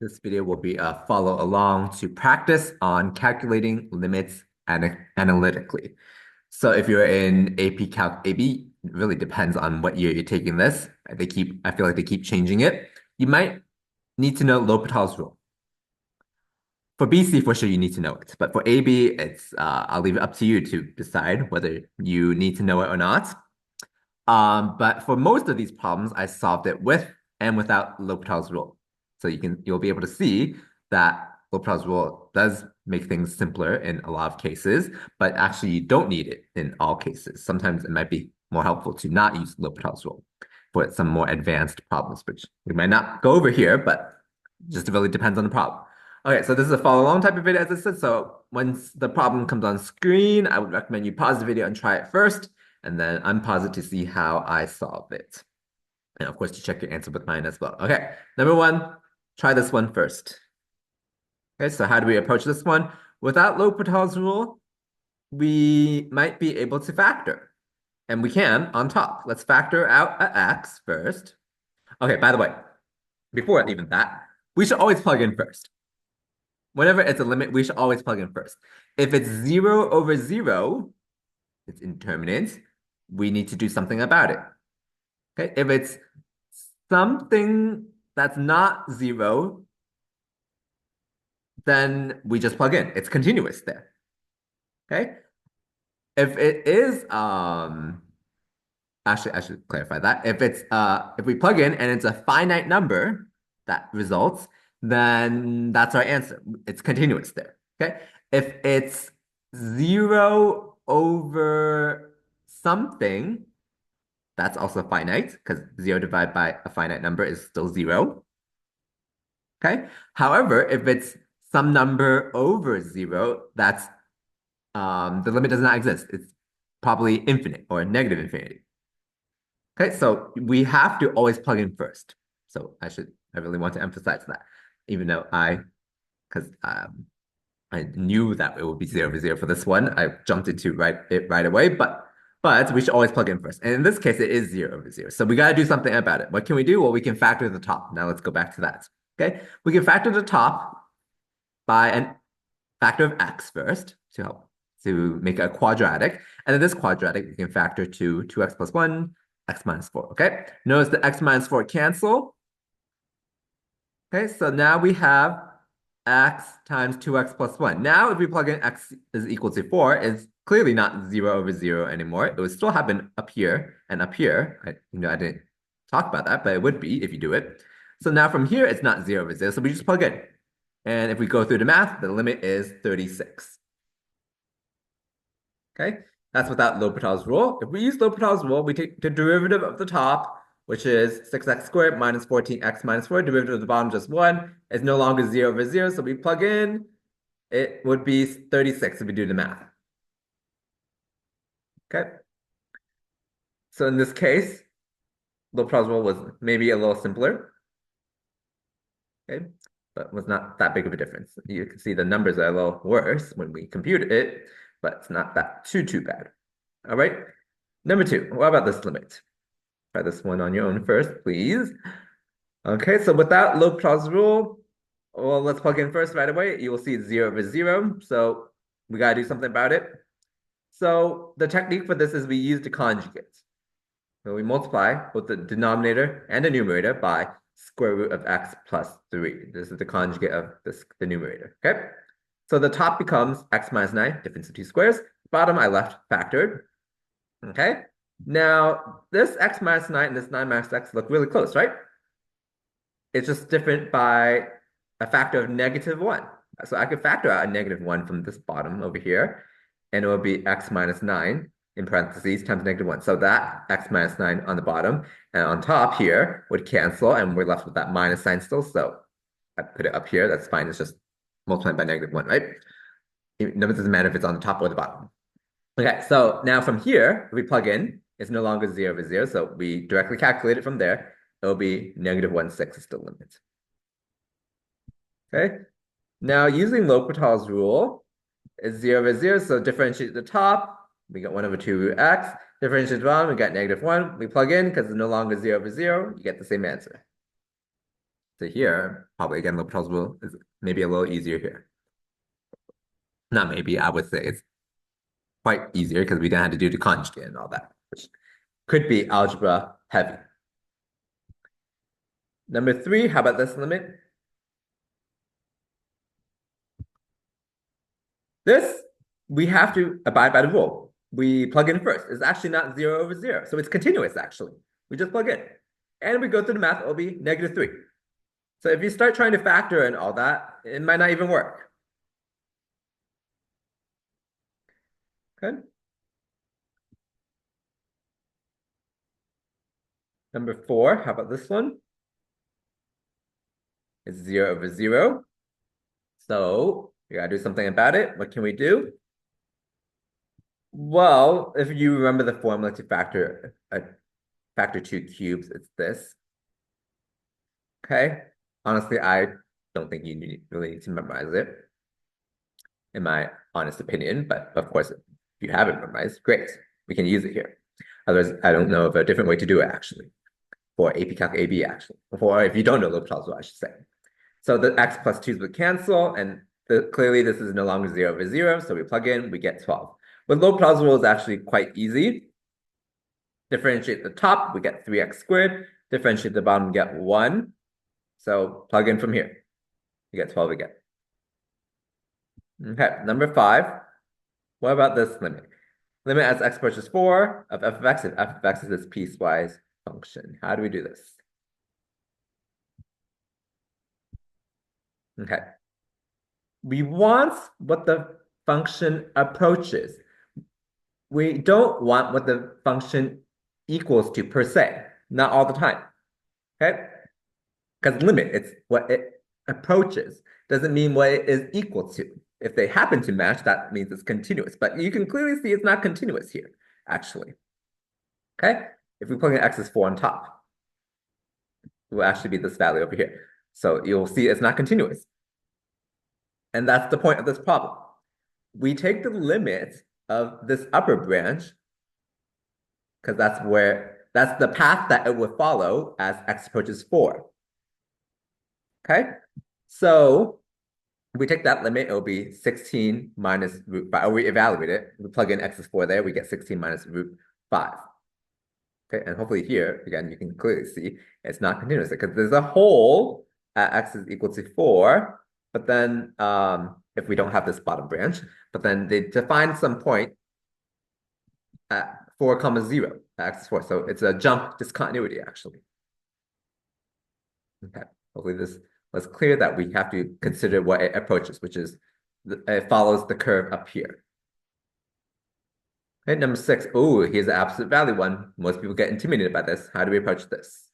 This video will be a follow along to practice on calculating limits analytically. So if you're in AP Calc AB, it really depends on what year you're taking this. I feel like they keep changing it. You might need to know L'Hopital's rule. For BC, for sure, you need to know it. But for AB, I'll leave it up to you to decide whether you need to know it or not. But for most of these problems, I solved it with and without L'Hopital's rule. So you'll be able to see that L'Hopital's rule does make things simpler in a lot of cases, but actually you don't need it in all cases. Sometimes it might be more helpful to not use L'Hopital's rule for some more advanced problems, which we might not go over here, but just really depends on the problem. Okay, so this is a follow along type of video, as I said. So once the problem comes on screen, I would recommend you pause the video and try it first, and then unpause it to see how I solve it. And of course, to check your answer with mine as well. Okay, number one, try this one first. Okay, so how do we approach this one? Without L'Hopital's rule, we might be able to factor. And we can on top. Let's factor out a x first. Okay, by the way, before even that, we should always plug in first. Whenever it's a limit, we should always plug in first. If it's 0 over 0, it's indeterminate, we need to do something about it. Okay, if it's something that's not 0, then we just plug in. It's continuous there. Okay? If it is actually I should clarify that. If we plug in and it's a finite number that results, then that's our answer. It's continuous there. Okay? If it's 0 over something, that's also finite because 0 divided by a finite number is still 0. Okay. However, if it's some number over 0, that's the limit does not exist. It's probably infinite or negative infinity. Okay, so we have to always plug in first. So I really want to emphasize that, even though because I knew that it would be 0 over 0 for this one. I jumped into it right away, but we should always plug in first. And in this case, it is 0 over 0. So we got to do something about it. What can we do? Well, we can factor the top. Now let's go back to that. Okay, we can factor the top by a factor of x first to make a quadratic. And then this quadratic, we can factor to 2x plus 1, x minus 4. Okay, notice the x minus 4 cancel. Okay, so now we have x times 2x plus 1. Now, if we plug in x is equal to 4, it's clearly not 0 over 0 anymore. It would still happen up here and up here. I didn't talk about that, but it would be if you do it. So now from here, it's not 0 over 0, so we just plug in. And if we go through the math, the limit is 36. Okay, that's without L'Hopital's rule. If we use L'Hopital's rule, we take the derivative of the top, which is 6x squared minus 14x minus 4. Derivative of the bottom, just 1. It's no longer 0 over 0, so we plug in. It would be 36 if we do the math. Okay. So in this case, L'Hopital's rule was maybe a little simpler. Okay, but was not that big of a difference. You can see the numbers are a little worse when we compute it, but it's not that too bad. All right. Number 2, what about this limit? Try this one on your own first, please. Okay, so without L'Hopital's rule, well, let's plug in first right away. You will see it's 0 over 0. So we got to do something about it. So the technique for this is we use the conjugate. So we multiply both the denominator and the numerator by square root of x plus 3. This is the conjugate of the numerator. Okay, so the top becomes x minus 9, difference of two squares. Bottom I left factored. Okay, now this x minus 9 and this 9 minus x look really close, right? It's just different by a factor of -1. So I could factor out a -1 from this bottom over here, and it will be x minus 9 in parentheses times -1. So that x minus 9 on the bottom and on top here would cancel, and we're left with that minus sign still. So I put it up here. That's fine. It's just multiplied by -1, right? It doesn't matter if it's on the top or the bottom. Okay, so now from here, if we plug in, it's no longer 0 over 0. So we directly calculate it from there. It'll be -1/6 is the limit. Okay, now using L'Hopital's rule, it's 0 over 0. So differentiate the top. We got 1 over 2 root x. Differentiate the bottom, we got -1. We plug in because it's no longer 0 over 0. You get the same answer. So here, probably again, L'Hopital's rule is maybe a little easier here. Not maybe, I would say it's quite easier because we didn't have to do the conjugate and all that, which could be algebra heavy. Number 3, how about this limit? This, we have to abide by the rule. We plug in first. It's actually not 0 over 0. So it's continuous, actually. We just plug in. And we go through the math, it'll be -3. So if you start trying to factor in all that, it might not even work. Okay. Number 4, how about this one? It's 0 over 0. So we gotta do something about it. What can we do? Well, if you remember the formula to factor 2 cubes, it's this. Okay. Honestly, I don't think you really need to memorize it, in my honest opinion. But of course, if you have it memorized, great. We can use it here. Otherwise, I don't know of a different way to do it, actually, for AP Calc AB, actually. Or if you don't know L'Hopital's rule, I should say. So the x plus 2s would cancel, and clearly this is no longer 0 over 0, so we plug in, we get 12. But L'Hopital's rule is actually quite easy. Differentiate the top, we get 3x squared. Differentiate the bottom, we get 1. So plug in from here. You get 12 again. Okay, number 5. What about this limit? Limit as x approaches 4 of f of x if f of x is this piecewise function. How do we do this? Okay. We want what the function approaches. We don't want what the function equals to per se, not all the time. Okay? Because limit, it's what it approaches. Doesn't mean what it is equal to. If they happen to match, that means it's continuous. But you can clearly see it's not continuous here, actually. Okay? If we plug in x is 4 on top, it will actually be this value over here. So you'll see it's not continuous. And that's the point of this problem. We take the limit of this upper branch, because that's the path that it would follow as x approaches 4. Okay? So we take that limit, it'll be 16 minus root 5. Or we evaluate it. We plug in x is 4 there, we get 16 minus root 5. Okay, and hopefully here, again, you can clearly see it's not continuous because there's a hole at x is equal to 4, but then if we don't have this bottom branch, but then they define some point at 4 comma 0 at x is 4. So it's a jump discontinuity, actually. Okay, hopefully this was clear that we have to consider what it approaches, which is it follows the curve up here. Okay, number 6. Oh, here's the absolute value one. Most people get intimidated by this. How do we approach this?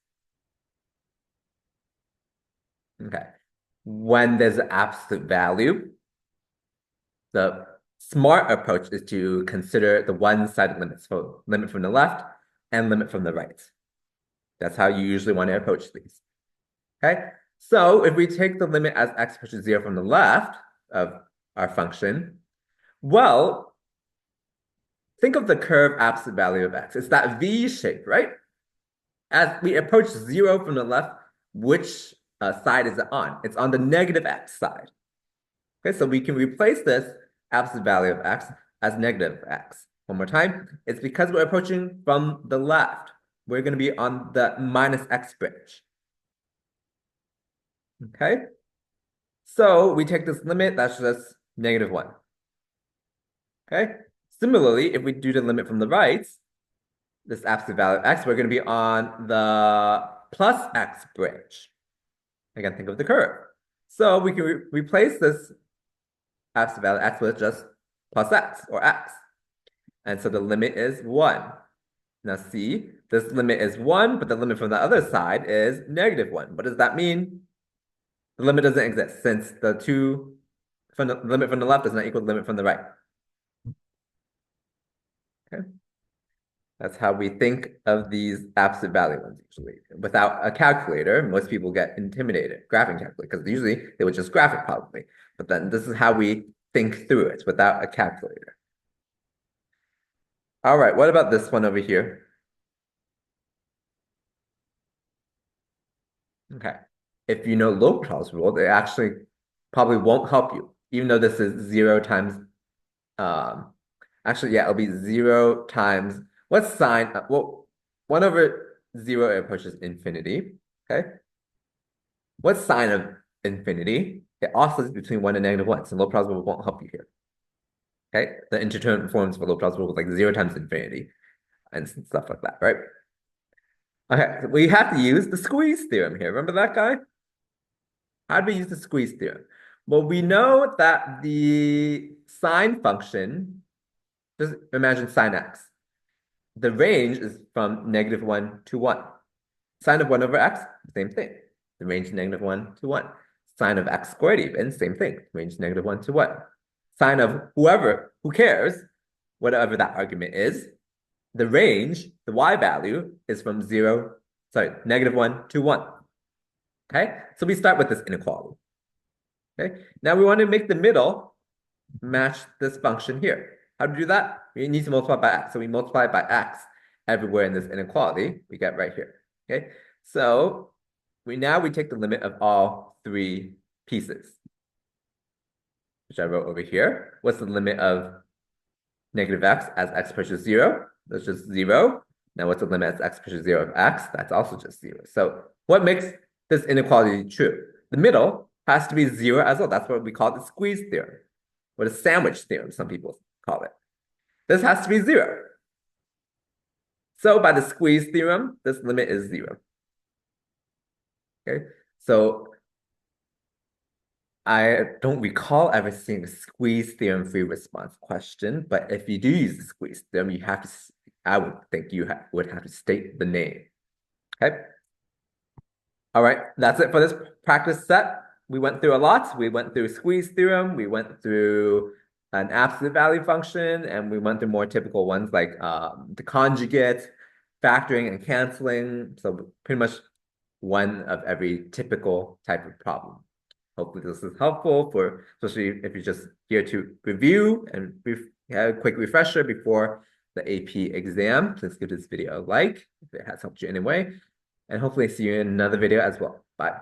Okay. When there's an absolute value, the smart approach is to consider the one-sided limits. So limit from the left and limit from the right. That's how you usually want to approach these. Okay. So if we take the limit as x approaches 0 from the left of our function, well, think of the curve absolute value of x. It's that V shape, right? As we approach 0 from the left, which side is it on? It's on the negative x side. Okay, so we can replace this absolute value of x as negative x. One more time. It's because we're approaching from the left. We're going to be on the minus x branch. Okay? So we take this limit, that's just -1. Okay? Similarly, if we do the limit from the right, this absolute value of x, we're going to be on the plus x branch. Again, think of the curve. So we can replace this absolute value of x with just plus x, or x. And so the limit is 1. Now see, this limit is 1, but the limit from the other side is -1. What does that mean? The limit doesn't exist since the limit from the left does not equal the limit from the right. Okay. That's how we think of these absolute value ones usually. Without a calculator, most people get intimidated, graphing calculator, because usually they would just graph it probably. But then this is how we think through it without a calculator. All right, what about this one over here? Okay. if you know L'Hopital's rule, it actually probably won't help you, even though this is 0 times, actually, yeah, it'll be 0 times, what sign, well, 1 over 0 it approaches infinity, okay? What sign of infinity? It oscillates between 1 and -1, so L'Hopital's rule won't help you here, okay? The interdeterminant forms for L'Hopital's rule was like 0 times infinity and stuff like that, right? Okay, so we have to use the squeeze theorem here. Remember that guy? How do we use the squeeze theorem? Well, we know that the sine function, just imagine sine x. The range is from -1 to 1. Sine of 1 over x, same thing. The range is -1 to 1. Sine of x squared even, same thing. Range is -1 to 1. Sine of who cares, whatever that argument is, the range, the y value, is from -1 to 1. Okay, so we start with this inequality. Okay, now we want to make the middle match this function here. How to do that? We need to multiply by x. So we multiply by x everywhere in this inequality. We get right here. Okay, so we take the limit of all 3 pieces, which I wrote over here. What's the limit of -x as x approaches 0? That's just 0. Now what's the limit as x approaches 0 of x? That's also just 0. So what makes this inequality true? The middle has to be 0 as well. That's what we call the squeeze theorem, or the sandwich theorem, some people call it. This has to be 0. So by the squeeze theorem, this limit is 0. Okay, so I don't recall ever seeing a squeeze theorem free response question, but if you do use the squeeze theorem, you have to, I would think you would have to state the name. Okay. All right, that's it for this practice set. We went through a lot. We went through squeeze theorem. We went through an absolute value function, and we went through more typical ones like the conjugate, factoring, and canceling. So pretty much one of every typical type of problem. Hopefully this is helpful for, especially if you're just here to review and have a quick refresher before the AP exam. Please give this video a like if it has helped you in any way. And hopefully see you in another video as well. Bye.